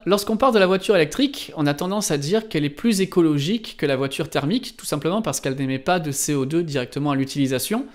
Lorsqu'on parle de la voiture électrique, on a tendance à dire qu'elle est plus écologique que la voiture thermique, tout simplement parce qu'elle n'émet pas de CO2 directement à l'utilisation.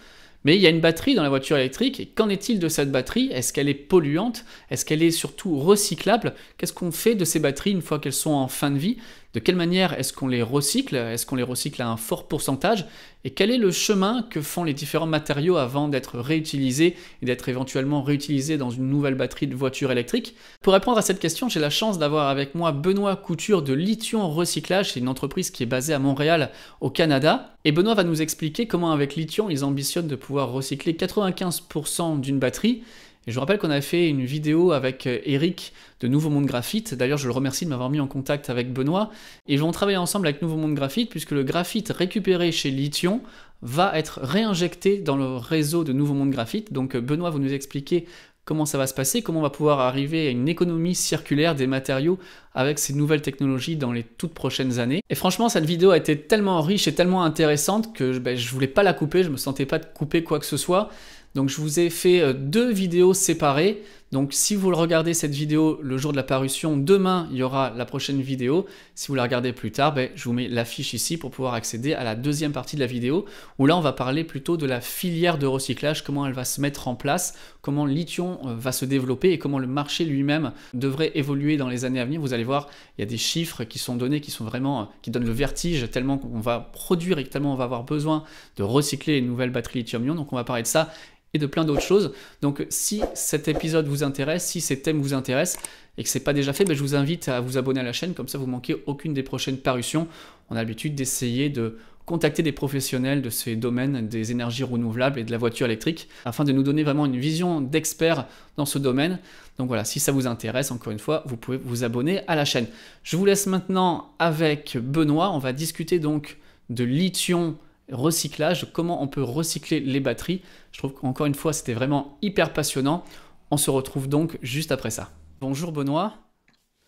Mais il y a une batterie dans la voiture électrique, et qu'en est-il de cette batterie? Est-ce qu'elle est polluante? Est-ce qu'elle est surtout recyclable? Qu'est-ce qu'on fait de ces batteries une fois qu'elles sont en fin de vie? De quelle manière est-ce qu'on les recycle? Est-ce qu'on les recycle à un fort pourcentage? Et quel est le chemin que font les différents matériaux avant d'être réutilisés et d'être éventuellement réutilisés dans une nouvelle batterie de voiture électrique? Pour répondre à cette question, j'ai la chance d'avoir avec moi Benoît Couture de Lithium Recyclage. C'est une entreprise qui est basée à Montréal, au Canada. Et Benoît va nous expliquer comment avec Lithium, ils ambitionnent de pouvoir recycler 95% d'une batterie. Et je vous rappelle qu'on avait fait une vidéo avec Eric de Nouveau Monde Graphite. D'ailleurs, je le remercie de m'avoir mis en contact avec Benoît. Et ils vont travailler ensemble avec Nouveau Monde Graphite puisque le graphite récupéré chez Lithium va être réinjecté dans le réseau de Nouveau Monde Graphite. Donc Benoît va nous expliquer comment ça va se passer, comment on va pouvoir arriver à une économie circulaire des matériaux avec ces nouvelles technologies dans les toutes prochaines années. Et franchement, cette vidéo a été tellement riche et tellement intéressante que je voulais pas la couper, je me sentais pas de couper quoi que ce soit. Donc je vous ai fait deux vidéos séparées. Donc si vous regardez cette vidéo le jour de la parution, demain il y aura la prochaine vidéo. Si vous la regardez plus tard, je vous mets l'affiche ici pour pouvoir accéder à la deuxième partie de la vidéo où là on va parler plutôt de la filière de recyclage, comment elle va se mettre en place, comment Lithium va se développer et comment le marché lui-même devrait évoluer dans les années à venir. Vous allez voir, il y a des chiffres qui sont donnés qui sont vraiment, qui donnent le vertige tellement qu'on va produire et tellement on va avoir besoin de recycler les nouvelles batteries lithium-ion. Donc on va parler de ça et de plein d'autres choses. Donc si cet épisode vous intéresse, si ces thèmes vous intéressent et que ce n'est pas déjà fait, je vous invite à vous abonner à la chaîne, comme ça vous ne manquez aucune des prochaines parutions. On a l'habitude d'essayer de contacter des professionnels de ces domaines des énergies renouvelables et de la voiture électrique afin de nous donner vraiment une vision d'expert dans ce domaine. Donc voilà, si ça vous intéresse, encore une fois, vous pouvez vous abonner à la chaîne. Je vous laisse maintenant avec Benoît. On va discuter donc de lithium recyclage, comment on peut recycler les batteries. Je trouve qu'encore une fois, c'était vraiment hyper passionnant. On se retrouve donc juste après ça. Bonjour Benoît.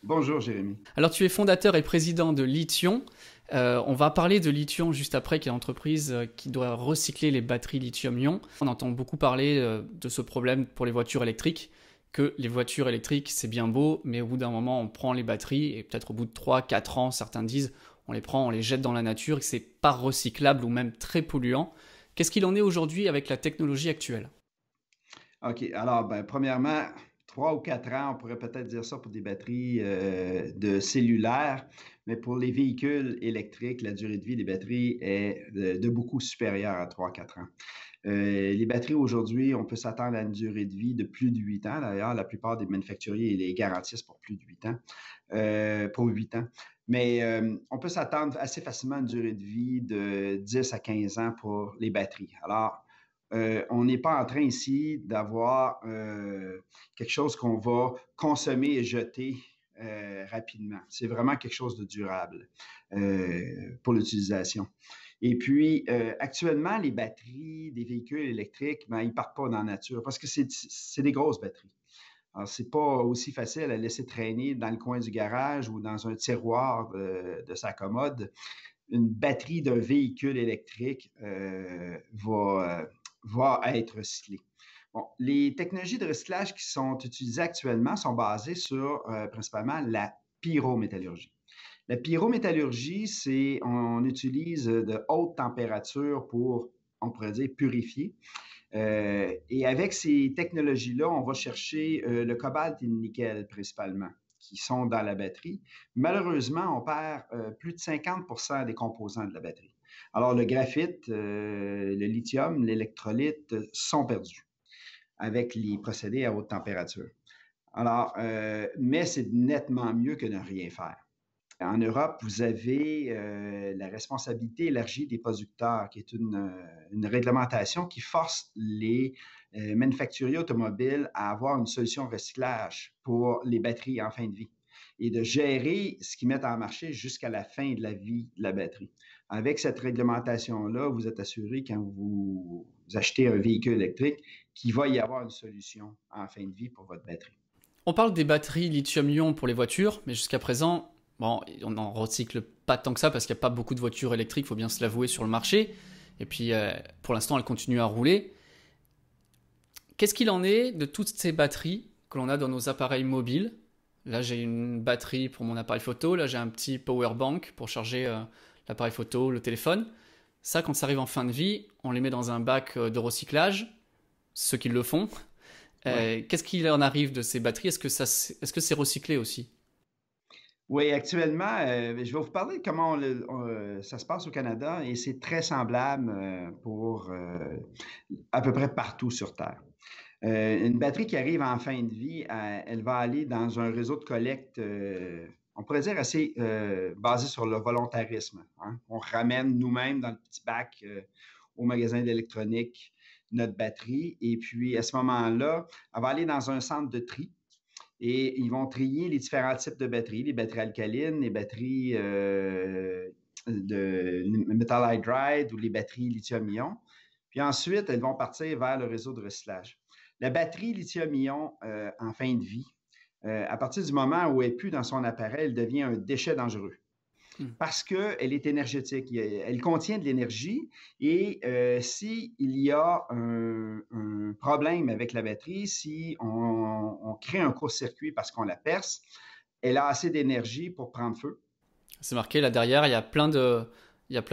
Bonjour Jérémy. Alors tu es fondateur et président de Lithium. On va parler de Lithium juste après, qui est l'entreprise qui doit recycler les batteries lithium-ion. On entend beaucoup parler de ce problème pour les voitures électriques, que les voitures électriques c'est bien beau, mais au bout d'un moment on prend les batteries et peut-être au bout de 3-4 ans, certains disent on les prend, on les jette dans la nature et que c'est pas recyclable ou même très polluant. Qu'est-ce qu'il en est aujourd'hui avec la technologie actuelle? OK. Alors, premièrement, 3 ou 4 ans, on pourrait peut-être dire ça pour des batteries de cellulaire, mais pour les véhicules électriques, la durée de vie des batteries est de beaucoup supérieure à 3 à 4 ans. Les batteries aujourd'hui, on peut s'attendre à une durée de vie de plus de 8 ans. D'ailleurs, la plupart des manufacturiers les garantissent pour plus de 8 ans, pour 8 ans. Mais on peut s'attendre assez facilement à une durée de vie de 10 à 15 ans pour les batteries. Alors, on n'est pas en train ici d'avoir quelque chose qu'on va consommer et jeter rapidement. C'est vraiment quelque chose de durable pour l'utilisation. Et puis, actuellement, les batteries des véhicules électriques, ils ne partent pas dans la nature parce que c'est des grosses batteries. Alors, ce n'est pas aussi facile à laisser traîner dans le coin du garage ou dans un tiroir de sa commode. Une batterie d'un véhicule électrique va être recyclée. Bon, les technologies de recyclage qui sont utilisées actuellement sont basées sur principalement la pyrométallurgie. La pyrométallurgie, on utilise de hautes températures pour, on pourrait dire, purifier. Et avec ces technologies-là, on va chercher le cobalt et le nickel principalement, qui sont dans la batterie. Malheureusement, on perd plus de 50% des composants de la batterie. Alors, le graphite, le lithium, l'électrolyte sont perdus avec les procédés à haute température. Alors, mais c'est nettement mieux que de ne rien faire. En Europe, vous avez la responsabilité élargie des producteurs, qui est une réglementation qui force les manufacturiers automobiles à avoir une solution de recyclage pour les batteries en fin de vie et de gérer ce qu'ils mettent en marché jusqu'à la fin de la vie de la batterie. Avec cette réglementation-là, vous êtes assuré quand vous achetez un véhicule électrique qu'il va y avoir une solution en fin de vie pour votre batterie. On parle des batteries lithium-ion pour les voitures, mais jusqu'à présent, bon, on n'en recycle pas tant que ça parce qu'il n'y a pas beaucoup de voitures électriques, il faut bien se l'avouer, sur le marché. Et puis, pour l'instant, elles continuent à rouler. Qu'est-ce qu'il en est de toutes ces batteries que l'on a dans nos appareils mobiles, Là, j'ai une batterie pour mon appareil photo. Là, j'ai un petit power bank pour charger l'appareil photo, le téléphone. Ça, quand ça arrive en fin de vie, on les met dans un bac de recyclage, ceux qui le font. Oui. Qu'est-ce qu'il en arrive de ces batteries? Est-ce que c'est recyclé aussi? Oui, actuellement, je vais vous parler de comment ça se passe au Canada et c'est très semblable pour à peu près partout sur Terre. Une batterie qui arrive en fin de vie, elle va aller dans un réseau de collecte, on pourrait dire assez basé sur le volontarisme, hein. On ramène nous-mêmes dans le petit bac au magasin d'électronique notre batterie et puis à ce moment-là, elle va aller dans un centre de tri et ils vont trier les différents types de batteries, les batteries alcalines, les batteries de metal hydride ou les batteries lithium-ion. Puis ensuite, elles vont partir vers le réseau de recyclage. La batterie lithium-ion en fin de vie, à partir du moment où elle n'est plus dans son appareil, elle devient un déchet dangereux Hmm. parce qu'elle est énergétique. Elle contient de l'énergie et s'il y a un problème avec la batterie, si on crée un court-circuit parce qu'on la perce, elle a assez d'énergie pour prendre feu. C'est marqué là derrière, il y a plein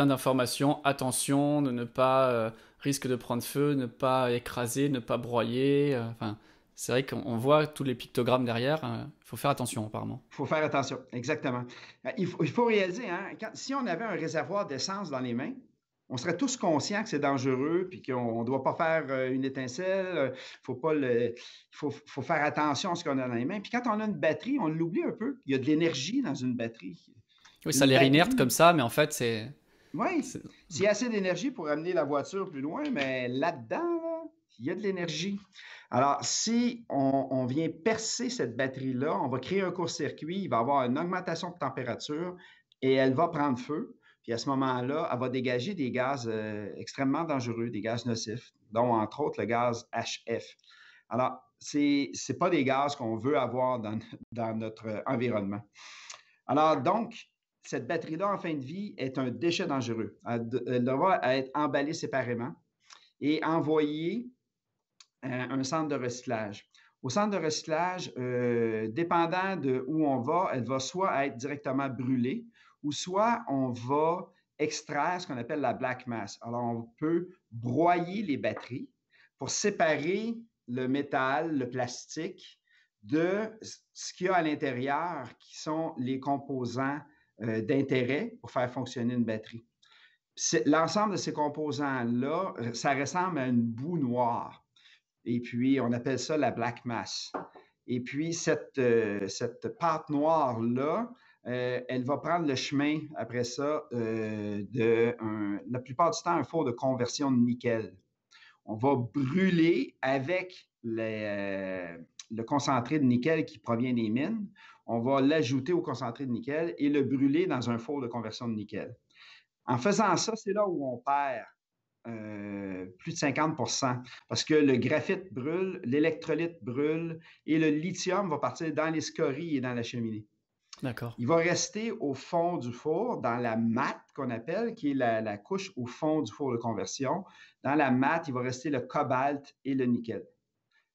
d'informations. Attention de ne pas risque de prendre feu, ne pas écraser, ne pas broyer. Enfin, c'est vrai qu'on voit tous les pictogrammes derrière. Il faut faire attention apparemment. Il faut faire attention, exactement. Il faut réaliser, hein, si on avait un réservoir d'essence dans les mains, on serait tous conscients que c'est dangereux puis qu'on ne doit pas faire une étincelle. Il faut faire attention à ce qu'on a dans les mains. Puis quand on a une batterie, on l'oublie un peu. Il y a de l'énergie dans une batterie. Oui, ça a Une l'air inerte comme batterie, ça, mais en fait, c'est. oui, c'est- s'il y a assez d'énergie pour amener la voiture plus loin, mais là-dedans, là, il y a de l'énergie. Alors, si on vient percer cette batterie-là, on va créer un court-circuit, il va y avoir une augmentation de température et elle va prendre feu. Puis à ce moment-là, elle va dégager des gaz extrêmement dangereux, des gaz nocifs, dont entre autres le gaz HF. Alors, c'est pas des gaz qu'on veut avoir dans notre environnement. Alors, donc, cette batterie-là, en fin de vie, est un déchet dangereux. Elle devra être emballée séparément et envoyée à un centre de recyclage. Au centre de recyclage, dépendant de où on va, elle va soit être directement brûlée ou soit on va extraire ce qu'on appelle la black mass. Alors, on peut broyer les batteries pour séparer le métal, le plastique, de ce qu'il y a à l'intérieur, qui sont les composants d'intérêt pour faire fonctionner une batterie. L'ensemble de ces composants-là, ça ressemble à une boue noire. Et puis, on appelle ça la black mass. Et puis, cette pâte noire-là, elle va prendre le chemin, après ça, la plupart du temps, un four de conversion de nickel. On va brûler avec le concentré de nickel qui provient des mines. On va l'ajouter au concentré de nickel et le brûler dans un four de conversion de nickel. En faisant ça, c'est là où on perd plus de 50 parce que le graphite brûle, l'électrolyte brûle et le lithium va partir dans les scories et dans la cheminée. D'accord. Il va rester au fond du four, dans la matte qu'on appelle, qui est la couche au fond du four de conversion. Dans la matte, il va rester le cobalt et le nickel.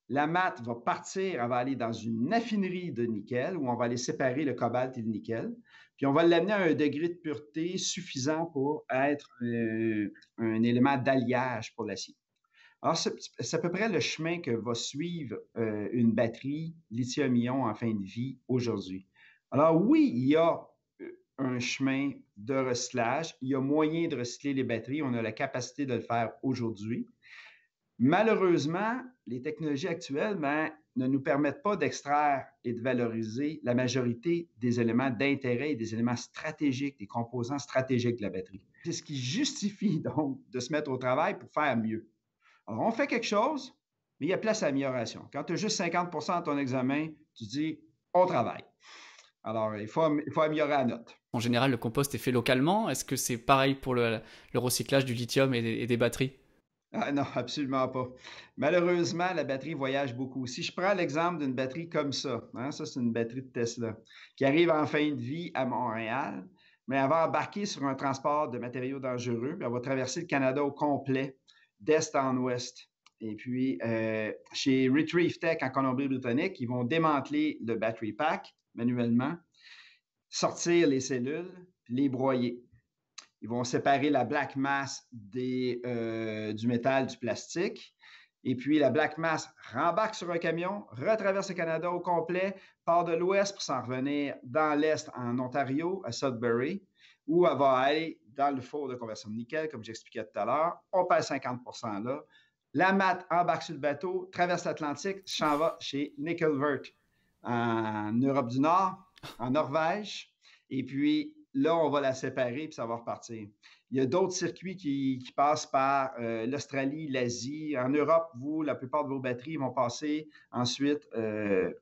La matte va partir, elle va aller dans une affinerie de nickel où on va aller séparer le cobalt et le nickel. Puis on va l'amener à un degré de pureté suffisant pour être un élément d'alliage pour l'acier. Alors, c'est à peu près le chemin que va suivre une batterie lithium-ion en fin de vie aujourd'hui. Alors oui, il y a un chemin de recyclage. Il y a moyen de recycler les batteries. On a la capacité de le faire aujourd'hui. Malheureusement, les technologies actuelles ne nous permettent pas d'extraire et de valoriser la majorité des éléments d'intérêt et des éléments stratégiques, des composants stratégiques de la batterie. C'est ce qui justifie donc de se mettre au travail pour faire mieux. Alors, on fait quelque chose, mais il y a place à amélioration. Quand tu as juste 50 de ton examen, tu dis on travaille. Alors, il faut améliorer la note. En général, le compost est fait localement. Est-ce que c'est pareil pour le recyclage du lithium et des batteries? Ah non, absolument pas. Malheureusement, la batterie voyage beaucoup. Si je prends l'exemple d'une batterie comme ça, hein, ça c'est une batterie de Tesla, qui arrive en fin de vie à Montréal, mais elle va embarquer sur un transport de matériaux dangereux, puis elle va traverser le Canada au complet, d'est en ouest. Et puis, chez Retrieve Tech en Colombie-Britannique, ils vont démanteler le battery pack, manuellement, sortir les cellules, puis les broyer. Ils vont séparer la black mass du métal du plastique. Et puis, la black mass rembarque sur un camion, retraverse le Canada au complet, part de l'ouest pour s'en revenir dans l'est en Ontario, à Sudbury, où elle va aller dans le four de conversion de nickel, comme j'expliquais tout à l'heure. On perd 50 là. La mat embarque sur le bateau, traverse l'Atlantique, s'en va chez Nikkelverk en Europe du Nord, en Norvège. Et puis, là, on va la séparer puis ça va repartir. Il y a d'autres circuits qui passent par l'Australie, l'Asie. En Europe, la plupart de vos batteries vont passer ensuite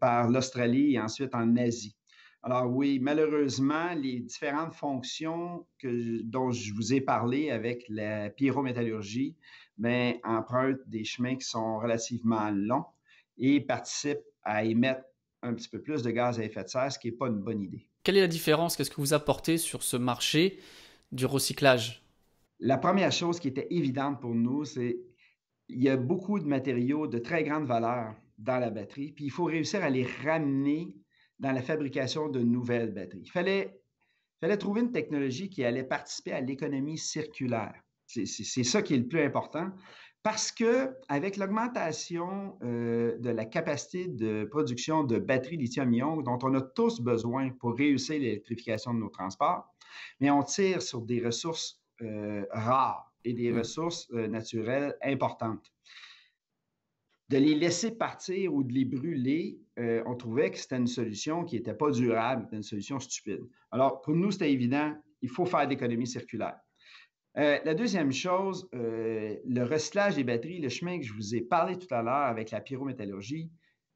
par l'Australie et ensuite en Asie. Alors oui, malheureusement, les différentes fonctions dont je vous ai parlé avec la pyrométallurgie empruntent des chemins qui sont relativement longs et participent à émettre un petit peu plus de gaz à effet de serre, ce qui n'est pas une bonne idée. Quelle est la différence? Qu'est-ce que vous apportez sur ce marché du recyclage? La première chose qui était évidente pour nous, c'est qu'il y a beaucoup de matériaux de très grande valeur dans la batterie, puis il faut réussir à les ramener dans la fabrication de nouvelles batteries. Il fallait trouver une technologie qui allait participer à l'économie circulaire. C'est ça qui est le plus important, parce qu'avec l'augmentation de la capacité de production de batteries lithium-ion dont on a tous besoin pour réussir l'électrification de nos transports, mais on tire sur des ressources rares et des ressources naturelles importantes. De les laisser partir ou de les brûler, on trouvait que c'était une solution qui n'était pas durable, c'était une solution stupide. Alors, pour nous, c'était évident, il faut faire de l'économie circulaire. La deuxième chose, le recyclage des batteries, le chemin que je vous ai parlé tout à l'heure avec la pyrométallurgie,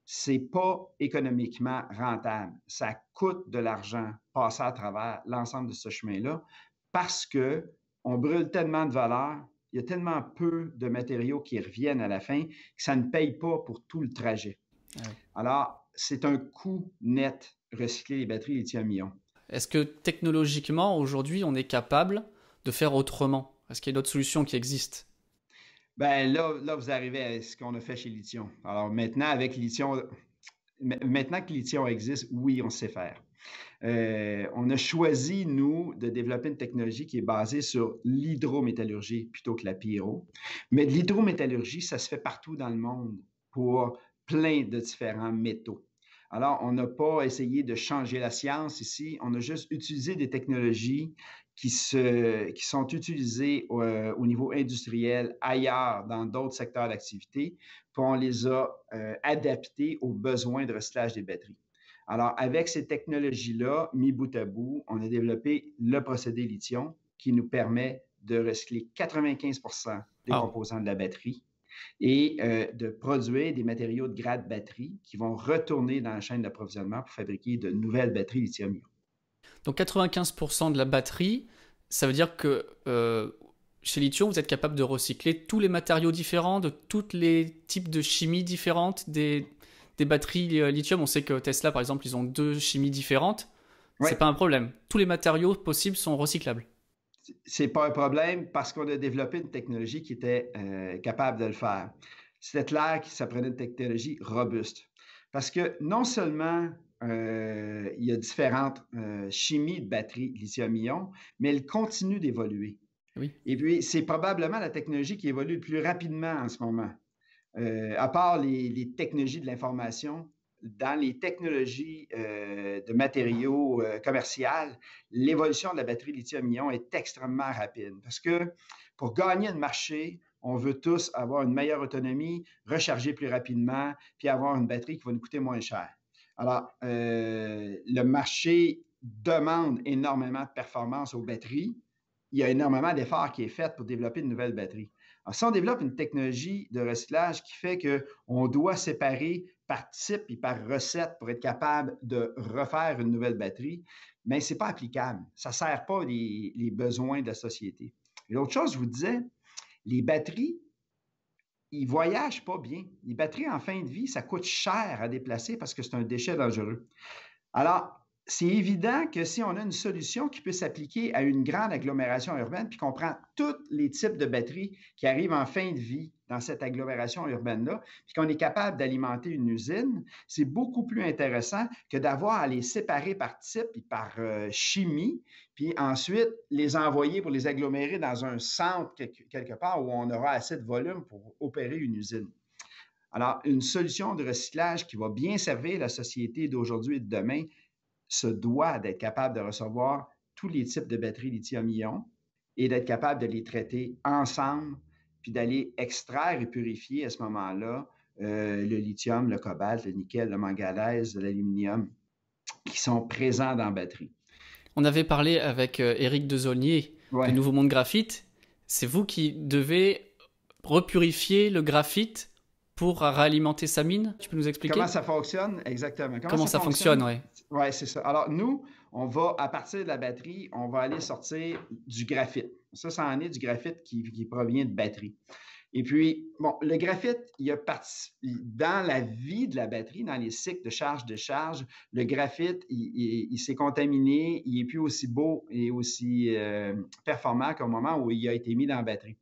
c'est pas économiquement rentable. Ça coûte de l'argent passer à travers l'ensemble de ce chemin-là parce qu'on brûle tellement de valeur, il y a tellement peu de matériaux qui reviennent à la fin que ça ne paye pas pour tout le trajet. Ouais. Alors, c'est un coût net, recycler les batteries lithium-ion. Est-ce que technologiquement, aujourd'hui, on est capable de faire autrement? Est-ce qu'il y a d'autres solutions qui existent? Ben là, vous arrivez à ce qu'on a fait chez Lithium. Alors maintenant, maintenant que Lithium existe, oui, on sait faire. On a choisi, nous, de développer une technologie qui est basée sur l'hydrométallurgie plutôt que la pyro. Mais de l'hydrométallurgie, ça se fait partout dans le monde pour plein de différents métaux. Alors, on n'a pas essayé de changer la science ici, on a juste utilisé des technologies qui sont utilisées au niveau industriel ailleurs, dans d'autres secteurs d'activité, puis on les a adaptées aux besoins de recyclage des batteries. Alors, avec ces technologies-là, mis bout à bout, on a développé le procédé lithium qui nous permet de recycler 95% des composants de la batterie et de produire des matériaux de grade batterie qui vont retourner dans la chaîne d'approvisionnement pour fabriquer de nouvelles batteries lithium-ion. Donc 95% de la batterie, ça veut dire que chez Lithium, vous êtes capable de recycler tous les matériaux différents, de tous les types de chimie différentes des batteries lithium. On sait que Tesla, par exemple, ils ont 2 chimies différentes. Ouais. C'est pas un problème. Tous les matériaux possibles sont recyclables. C'est pas un problème parce qu'on a développé une technologie qui était capable de le faire. C'était clair que ça prenait une technologie robuste. Parce que non seulement il y a différentes chimies de batteries lithium-ion, mais elles continuent d'évoluer. Oui. Et puis, c'est probablement la technologie qui évolue le plus rapidement en ce moment. À part les technologies de l'information, dans les technologies de matériaux commerciaux, l'évolution de la batterie lithium-ion est extrêmement rapide. Parce que pour gagner le marché, on veut tous avoir une meilleure autonomie, recharger plus rapidement, puis avoir une batterie qui va nous coûter moins cher. Alors, le marché demande énormément de performance aux batteries. Il y a énormément d'efforts qui est fait pour développer de nouvelles batteries. Alors, si on développe une technologie de recyclage qui fait qu'on doit séparer par type et par recette pour être capable de refaire une nouvelle batterie, mais ce n'est pas applicable. Ça ne sert pas les besoins de la société. Et l'autre chose, je vous disais, les batteries, ils ne voyagent pas bien. Les batteries en fin de vie, ça coûte cher à déplacer parce que c'est un déchet dangereux. Alors, C'est évident que si on a une solution qui peut s'appliquer à une grande agglomération urbaine, puis qu'on prend tous les types de batteries qui arrivent en fin de vie dans cette agglomération urbaine-là, puis qu'on est capable d'alimenter une usine, c'est beaucoup plus intéressant que d'avoir à les séparer par type et par chimie, puis ensuite les envoyer pour les agglomérer dans un centre quelque part où on aura assez de volume pour opérer une usine. Alors, une solution de recyclage qui va bien servir la société d'aujourd'hui et de demain se doit d'être capable de recevoir tous les types de batteries lithium-ion et d'être capable de les traiter ensemble, puis d'aller extraire et purifier à ce moment-là le lithium, le cobalt, le nickel, le manganèse, l'aluminium qui sont présents dans la batterie. On avait parlé avec Éric Desaulniers de Ouais. Nouveau Monde Graphite. C'est vous qui devez repurifier le graphite pour réalimenter sa mine? Tu peux nous expliquer? Comment ça fonctionne exactement? Comment ça fonctionne, ouais. Oui, c'est ça. Alors, nous, on va, à partir de la batterie, on va aller sortir du graphite. Ça en est du graphite qui provient de batterie. Et puis, bon, le graphite, il a dans la vie de la batterie, dans les cycles de charge-décharge, le graphite, il s'est contaminé, il n'est plus aussi beau et aussi performant qu'au moment où il a été mis dans la batterie.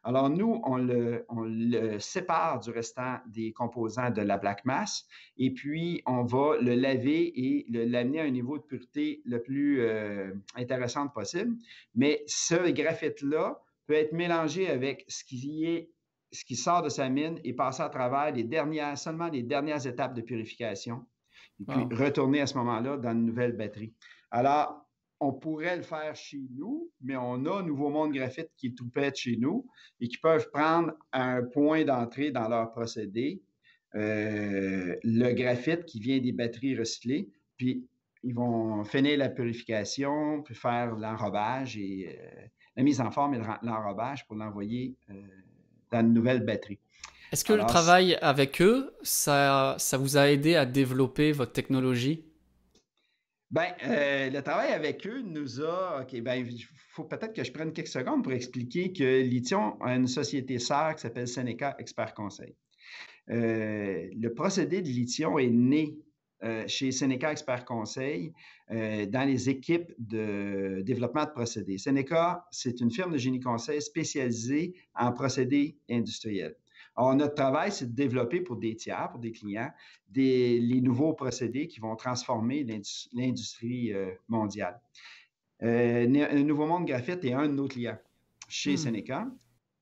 Alors, nous, on le sépare du restant des composants de la black mass et puis on va le laver et l'amener à un niveau de pureté le plus intéressant possible. Mais ce graphite-là peut être mélangé avec ce qui sort de sa mine et passer à travers seulement les dernières étapes de purification et puis retourner à ce moment-là dans une nouvelle batterie. Alors, on pourrait le faire chez nous, mais on a Nouveau Monde Graphite qui est tout près de chez nous et qui peuvent prendre un point d'entrée dans leur procédé le graphite qui vient des batteries recyclées, puis ils vont finir la purification, puis faire l'enrobage et la mise en forme et l'enrobage pour l'envoyer dans une nouvelle batterie. Est-ce que le travail avec eux, ça vous a aidé à développer votre technologie? Ben, le travail avec eux nous a. OK, ben, il faut peut-être que je prenne quelques secondes pour expliquer que Lithium a une société sœur qui s'appelle Seneca Expert Conseil. Le procédé de Lithium est né chez Seneca Expert Conseil dans les équipes de développement de procédés. Seneca, c'est une firme de génie conseil spécialisée en procédés industriels. Alors, notre travail, c'est de développer pour des tiers, pour des clients, les nouveaux procédés qui vont transformer l'industrie mondiale. Nouveau Monde Graphite est un de nos clients chez Seneca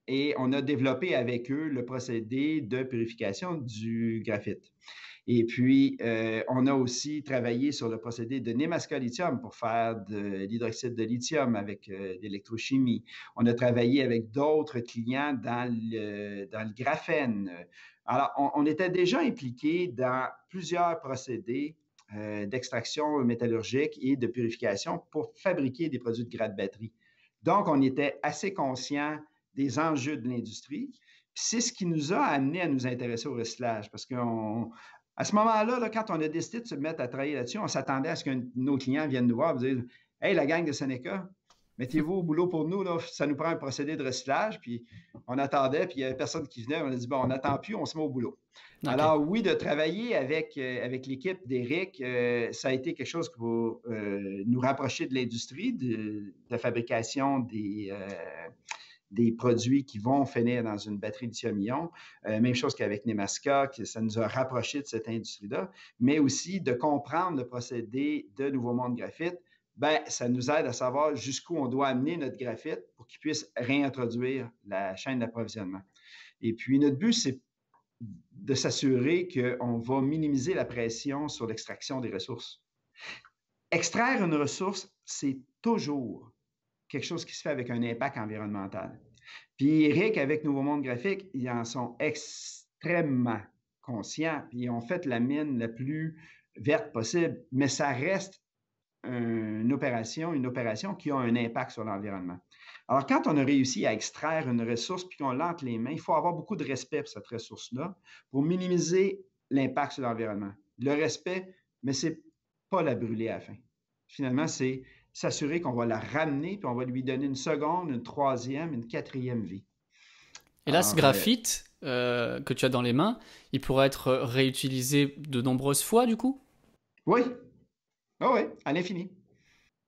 et on a développé avec eux le procédé de purification du graphite. Et puis, on a aussi travaillé sur le procédé de Nemaska Lithium pour faire de l'hydroxyde de lithium avec l'électrochimie. On a travaillé avec d'autres clients dans le graphène. Alors, on était déjà impliqué dans plusieurs procédés d'extraction métallurgique et de purification pour fabriquer des produits de grade batterie. Donc, on était assez conscient des enjeux de l'industrie. C'est ce qui nous a amené à nous intéresser au recyclage parce qu'à ce moment-là, là, quand on a décidé de se mettre à travailler là-dessus, on s'attendait à ce que nos clients viennent nous voir et dire « Hey, la gang de Seneca, mettez-vous au boulot pour nous, là, ça nous prend un procédé de recyclage. » Puis on attendait, puis il n'y avait personne qui venait. On a dit « Bon, on n'attend plus, on se met au boulot. » Okay. Alors oui, de travailler avec l'équipe d'Éric, ça a été quelque chose qui va nous rapprocher de l'industrie, de la fabrication des produits qui vont finir dans une batterie lithium-ion. Même chose qu'avec Nemaska, ça nous a rapprochés de cette industrie-là, mais aussi de comprendre le procédé de Nouveau Monde Graphite. Ben, ça nous aide à savoir jusqu'où on doit amener notre graphite pour qu'il puisse réintroduire la chaîne d'approvisionnement. Et puis, notre but, c'est de s'assurer qu'on va minimiser la pression sur l'extraction des ressources. Extraire une ressource, c'est toujours quelque chose qui se fait avec un impact environnemental. Puis Éric, avec Nouveau Monde Graphite, ils en sont extrêmement conscients. Puis ils ont fait la mine la plus verte possible, mais ça reste une opération qui a un impact sur l'environnement. Alors, quand on a réussi à extraire une ressource puis qu'on l'a entre les mains, il faut avoir beaucoup de respect pour cette ressource-là pour minimiser l'impact sur l'environnement. Le respect, mais ce n'est pas la brûler à la fin. Finalement, c'est s'assurer qu'on va la ramener puis on va lui donner une seconde, une troisième, une quatrième vie. Et là, ce graphite que tu as dans les mains, il pourrait être réutilisé de nombreuses fois, du coup? Oui. Ah oui, à l'infini.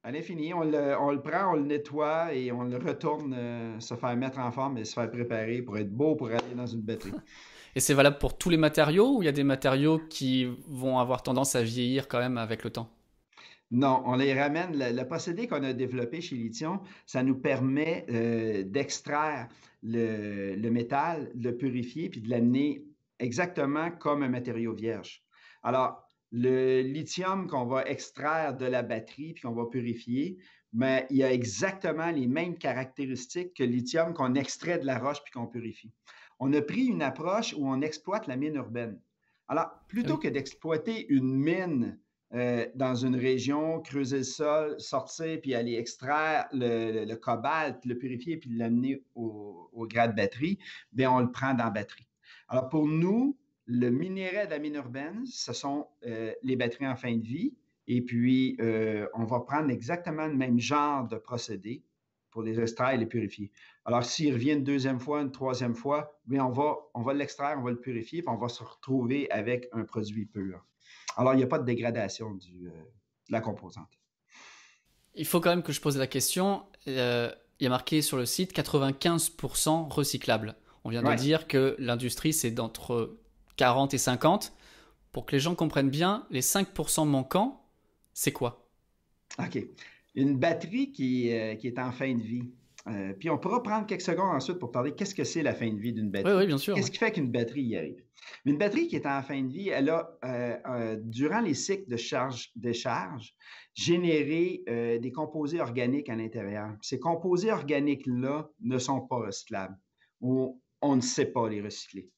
À l'infini. On le prend, on le nettoie et on le retourne se faire mettre en forme et se faire préparer pour être beau pour aller dans une batterie. Et c'est valable pour tous les matériaux ou il y a des matériaux qui vont avoir tendance à vieillir quand même avec le temps? Non, on les ramène. Le procédé qu'on a développé chez Lithium, ça nous permet d'extraire le métal, de le purifier, puis de l'amener exactement comme un matériau vierge. Alors, le lithium qu'on va extraire de la batterie, puis qu'on va purifier, mais il a exactement les mêmes caractéristiques que le lithium qu'on extrait de la roche puis qu'on purifie. On a pris une approche où on exploite la mine urbaine. Alors, Ah plutôt oui. que d'exploiter une mine dans une région, creuser le sol, sortir, puis aller extraire le cobalt, le purifier, puis l'amener au grade batterie, bien, on le prend dans la batterie. Alors, pour nous, le minerai de la mine urbaine, ce sont les batteries en fin de vie. Et puis, on va prendre exactement le même genre de procédé pour les extraire et les purifier. Alors, s'il revient une deuxième fois, une troisième fois, bien, on va l'extraire, on va le purifier, puis on va se retrouver avec un produit pur. Alors, il n'y a pas de dégradation de la composante. Il faut quand même que je pose la question. Il y a marqué sur le site 95% recyclable. On vient de Oui, dire que l'industrie, c'est d'entre 40 et 50. Pour que les gens comprennent bien, les 5% manquants, c'est quoi? OK. Une batterie qui est en fin de vie. Puis on pourra prendre quelques secondes ensuite pour parler qu'est-ce que c'est la fin de vie d'une Oui, batterie. oui, bien sûr. Ouais. Qu'est-ce qui fait qu'une batterie y arrive? Une batterie qui est en fin de vie, elle a, durant les cycles de charge-décharge, généré des composés organiques à l'intérieur. Ces composés organiques-là ne sont pas recyclables ou on ne sait pas les recycler.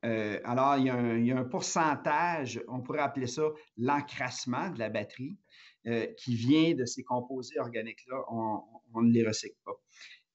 Alors, il y a un pourcentage, on pourrait appeler ça l'encrassement de la batterie, qui vient de ces composés organiques-là. On ne les recycle pas.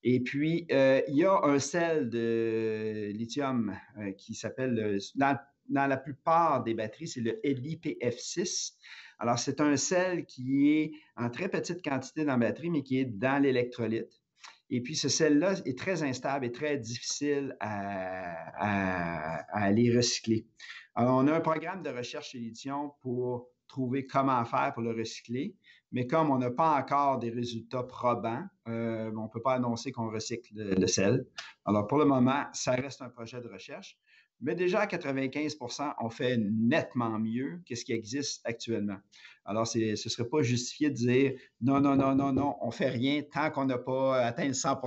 Et puis, il y a un sel de lithium qui s'appelle, dans la plupart des batteries, c'est le LiPF6. Alors, c'est un sel qui est en très petite quantité dans la batterie, mais qui est dans l'électrolyte. Et puis, ce sel-là est très instable et très difficile à aller recycler. Alors, on a un programme de recherche chez Lithium pour trouver comment faire pour le recycler. Mais comme on n'a pas encore des résultats probants, on ne peut pas annoncer qu'on recycle le sel. Alors, pour le moment, ça reste un projet de recherche. Mais déjà, à 95 on fait nettement mieux que ce qui existe actuellement. Alors, ce ne serait pas justifié de dire non, non, non, non, non, on ne fait rien tant qu'on n'a pas atteint le 100.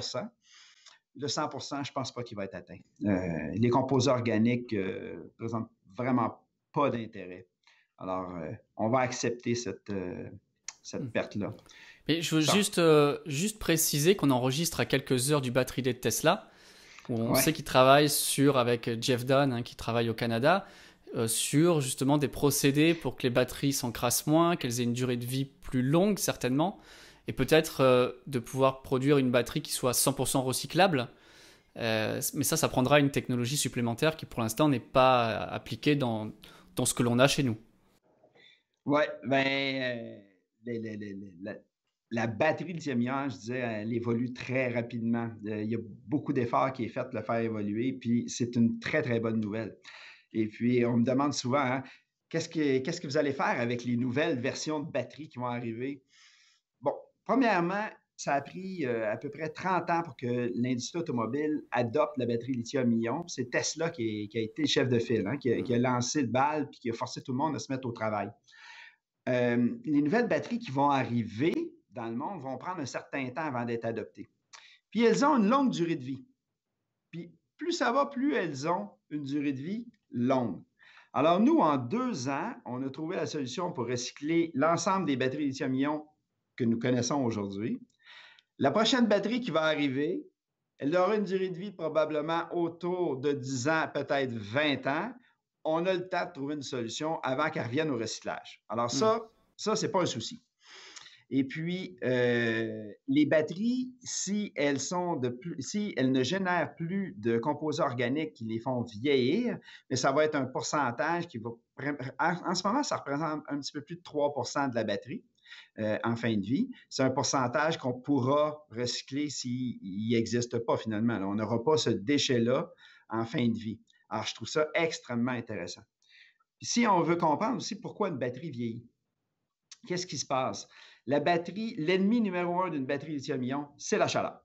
Le 100 je ne pense pas qu'il va être atteint. Les composés organiques ne présentent vraiment pas d'intérêt. Alors, on va accepter cette perte-là. Mais je veux Ça, juste préciser qu'on enregistre à quelques heures du batterie de Tesla, où on ouais. sait qu'ils travaillent avec Jeff Dunn, hein, qui travaille au Canada, sur justement des procédés pour que les batteries s'encrassent moins, qu'elles aient une durée de vie plus longue certainement, et peut-être de pouvoir produire une batterie qui soit 100% recyclable. Mais ça prendra une technologie supplémentaire qui pour l'instant n'est pas appliquée dans ce que l'on a chez nous. Oui, ben, la batterie lithium-ion, je disais, elle évolue très rapidement. Il y a beaucoup d'efforts qui est fait pour le faire évoluer, puis c'est une très, très bonne nouvelle. Et puis, on me demande souvent, hein, qu'est-ce que vous allez faire avec les nouvelles versions de batteries qui vont arriver? Bon, premièrement, ça a pris à peu près 30 ans pour que l'industrie automobile adopte la batterie lithium-ion. C'est Tesla qui a été le chef de file, hein, qui a lancé le bal puis qui a forcé tout le monde à se mettre au travail. Les nouvelles batteries qui vont arriver dans le monde vont prendre un certain temps avant d'être adoptées. Puis elles ont une longue durée de vie. Puis plus ça va, plus elles ont une durée de vie longue. Alors nous, en 2 ans, on a trouvé la solution pour recycler l'ensemble des batteries lithium-ion que nous connaissons aujourd'hui. La prochaine batterie qui va arriver, elle aura une durée de vie probablement autour de 10 ans, peut-être 20 ans. On a le temps de trouver une solution avant qu'elle revienne au recyclage. Alors Hmm. ce n'est pas un souci. Et puis, les batteries, si elles ne génèrent plus de composés organiques qui les font vieillir, mais ça va être un pourcentage qui va. En ce moment, ça représente un petit peu plus de 3 de la batterie en fin de vie. C'est un pourcentage qu'on pourra recycler s'il n'existe pas finalement. On n'aura pas ce déchet-là en fin de vie. Alors, je trouve ça extrêmement intéressant. Puis, si on veut comprendre aussi pourquoi une batterie vieillit, qu'est-ce qui se passe? La batterie, l'ennemi numéro un d'une batterie lithium-ion, c'est la chaleur.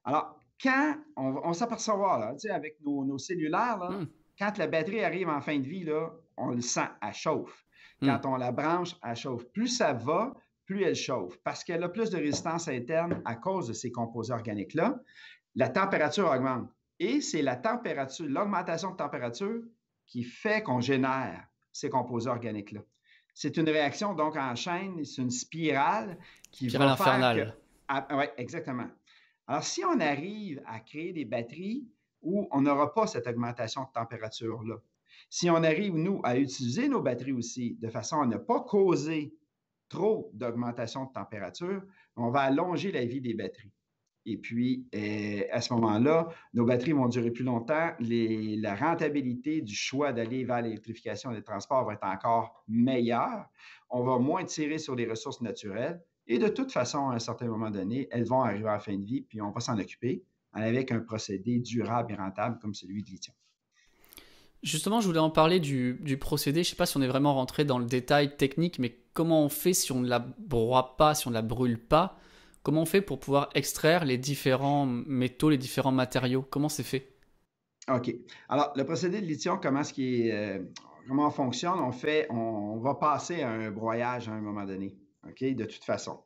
Alors, quand on s'aperçoit, là, tu sais, avec nos cellulaires, là, Hmm, quand la batterie arrive en fin de vie, là, on le sent, elle chauffe. hmm. Quand on la branche, elle chauffe. Plus ça va, plus elle chauffe, parce qu'elle a plus de résistance interne à cause de ces composés organiques-là. La température augmente. Et c'est la température, l'augmentation de température qui fait qu'on génère ces composés organiques-là. C'est une réaction donc en chaîne, c'est une spirale qui Spirale va faire que... infernale. Ah, oui, exactement. Alors, si on arrive à créer des batteries où on n'aura pas cette augmentation de température-là, si on arrive, nous, à utiliser nos batteries aussi de façon à ne pas causer trop d'augmentation de température, on va allonger la vie des batteries. Et puis, à ce moment-là, nos batteries vont durer plus longtemps. La rentabilité du choix d'aller vers l'électrification des transports va être encore meilleure. On va moins tirer sur les ressources naturelles. Et de toute façon, à un certain moment donné, elles vont arriver à la fin de vie, puis on va s'en occuper avec un procédé durable et rentable comme celui de lithium. Justement, je voulais en parler du procédé. Je ne sais pas si on est vraiment rentré dans le détail technique, mais comment on fait si on ne la broie pas, si on ne la brûle pas? Comment on fait pour pouvoir extraire les différents métaux, les différents matériaux? Comment c'est fait? OK. Alors, le procédé de lithium, comment on fonctionne? On va passer à un broyage à un moment donné, OK, de toute façon.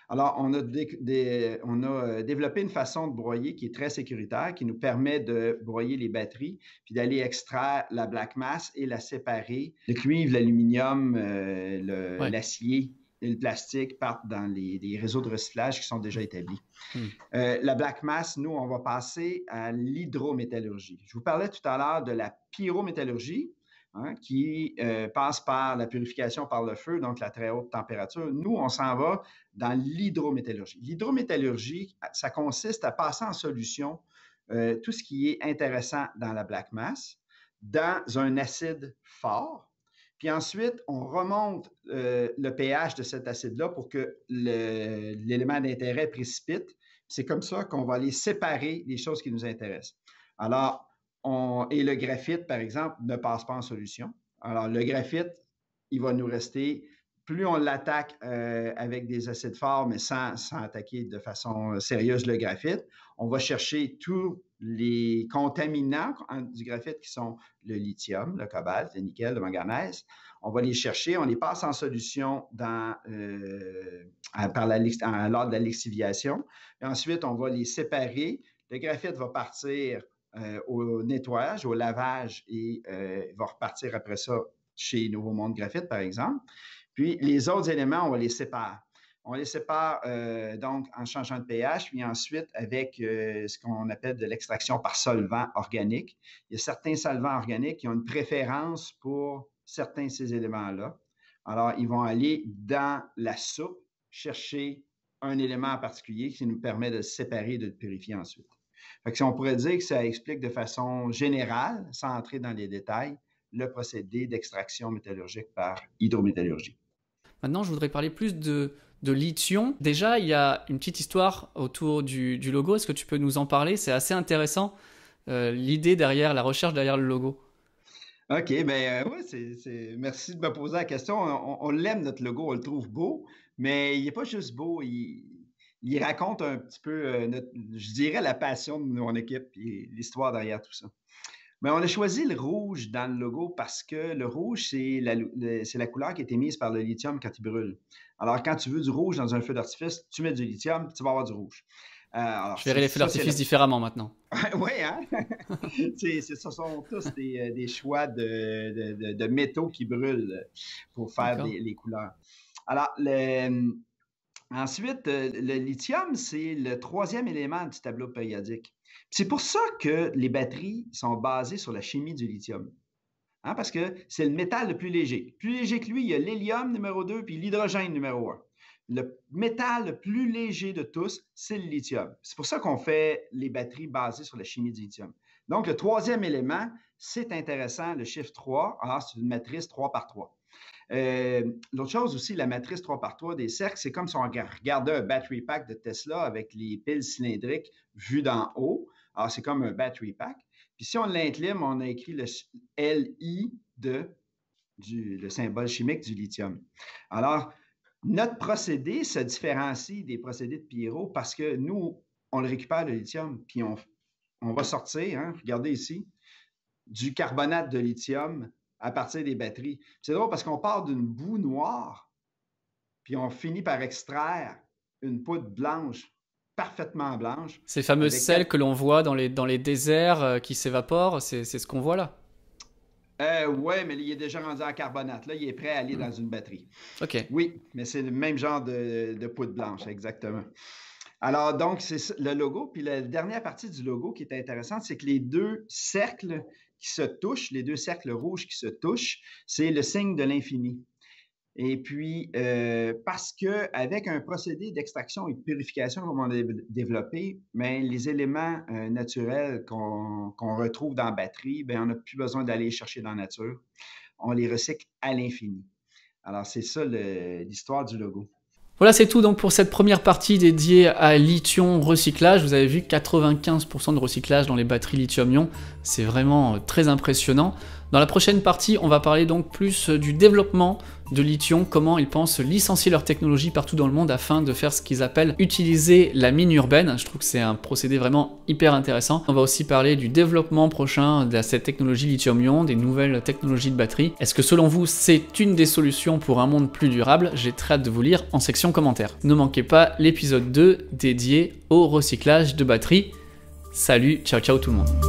Alors, on a développé une façon de broyer qui est très sécuritaire, qui nous permet de broyer les batteries, puis d'aller extraire la black mass et la séparer. Le cuivre, l'aluminium, Ouais. l'acier et le plastique partent dans des réseaux de recyclage qui sont déjà établis. Hmm. La black mass, nous, on va passer à l'hydrométallurgie. Je vous parlais tout à l'heure de la pyrométallurgie, hein, qui passe par la purification par le feu, donc la très haute température. Nous, on s'en va dans l'hydrométallurgie. L'hydrométallurgie, ça consiste à passer en solution tout ce qui est intéressant dans la black mass, dans un acide fort. Puis ensuite, on remonte le pH de cet acide-là pour que l'élément d'intérêt précipite. C'est comme ça qu'on va aller séparer les choses qui nous intéressent. Alors, et le graphite, par exemple, ne passe pas en solution. Alors, le graphite, il va nous rester, plus on l'attaque avec des acides forts, mais sans attaquer de façon sérieuse le graphite, on va chercher tous les contaminants du graphite qui sont le lithium, le cobalt, le nickel, le manganèse. On va les chercher, on les passe en solution lors de la lixiviation. Et ensuite, on va les séparer. Le graphite va partir au nettoyage, au lavage et va repartir après ça chez Nouveau Monde Graphite, par exemple. Puis les autres éléments, on va les séparer. On les sépare donc en changeant de pH, puis ensuite avec ce qu'on appelle de l'extraction par solvant organique. Il y a certains solvants organiques qui ont une préférence pour certains de ces éléments-là. Alors, ils vont aller dans la soupe chercher un élément en particulier qui nous permet de le séparer et de le purifier ensuite. Fait que si on pourrait dire que ça explique de façon générale, sans entrer dans les détails, le procédé d'extraction métallurgique par hydrométallurgie. Maintenant, je voudrais parler plus de lithium. Déjà, il y a une petite histoire autour du logo. Est-ce que tu peux nous en parler? C'est assez intéressant, l'idée derrière, la recherche derrière le logo. OK, bien, oui, merci de me poser la question. On l'aime, notre logo, on le trouve beau, mais il n'est pas juste beau, il raconte un petit peu, je dirais, la passion de mon équipe et l'histoire derrière tout ça. Mais on a choisi le rouge dans le logo parce que le rouge, c'est la couleur qui est émise par le lithium quand il brûle. Alors, quand tu veux du rouge dans un feu d'artifice, tu mets du lithium, tu vas avoir du rouge. Alors, Je verrai les feux d'artifice différemment maintenant. Oui, hein? Ce sont tous des choix de métaux qui brûlent pour faire D'accord. les couleurs. Alors, ensuite, le lithium, c'est le troisième élément du tableau périodique. C'est pour ça que les batteries sont basées sur la chimie du lithium. Hein, parce que c'est le métal le plus léger. Plus léger que lui, il y a l'hélium numéro 2 puis l'hydrogène numéro 1. Le métal le plus léger de tous, c'est le lithium. C'est pour ça qu'on fait les batteries basées sur la chimie du lithium. Donc, le troisième élément, c'est intéressant, le chiffre 3. Alors, c'est une matrice 3 par 3. L'autre chose aussi, la matrice 3 par 3 des cercles, c'est comme si on regardait un battery pack de Tesla avec les piles cylindriques vues d'en haut. Alors, c'est comme un battery pack. Puis si on l'incline, on a écrit le Li le symbole chimique du lithium. Alors, Notre procédé se différencie des procédés de pyro parce que nous, on le récupère, le lithium, puis on va sortir, hein, regardez ici, du carbonate de lithium à partir des batteries. C'est drôle parce qu'on part d'une boue noire, puis on finit par extraire une poudre blanche, parfaitement blanche. Ces fameuses avec sels que l'on voit dans les déserts qui s'évaporent, c'est ce qu'on voit là. Oui, mais il est déjà rendu en carbonate. Là, il est prêt à aller dans une batterie. Ok. Oui, mais c'est le même genre de poudre blanche, exactement. Alors, donc, c'est le logo. Puis la dernière partie du logo qui est intéressante, c'est que les deux cercles qui se touchent, les deux cercles rouges qui se touchent, c'est le signe de l'infini. Et puis, parce qu'avec un procédé d'extraction et de purification comme on a développé, mais les éléments naturels qu'on retrouve dans la batterie, bien, on n'a plus besoin d'aller les chercher dans la nature. On les recycle à l'infini. Alors, c'est ça l'histoire du logo. Voilà, c'est tout donc pour cette première partie dédiée à lithium recyclage. Vous avez vu 95% de recyclage dans les batteries lithium-ion. C'est vraiment très impressionnant. Dans la prochaine partie, on va parler donc plus du développement de lithium, comment ils pensent licencier leur technologie partout dans le monde afin de faire ce qu'ils appellent utiliser la mine urbaine. Je trouve que c'est un procédé vraiment hyper intéressant. On va aussi parler du développement prochain de cette technologie lithium-ion, des nouvelles technologies de batterie. Est-ce que selon vous, c'est une des solutions pour un monde plus durable? J'ai très hâte de vous lire en section commentaires. Ne manquez pas l'épisode 2 dédié au recyclage de batteries. Salut, ciao ciao tout le monde.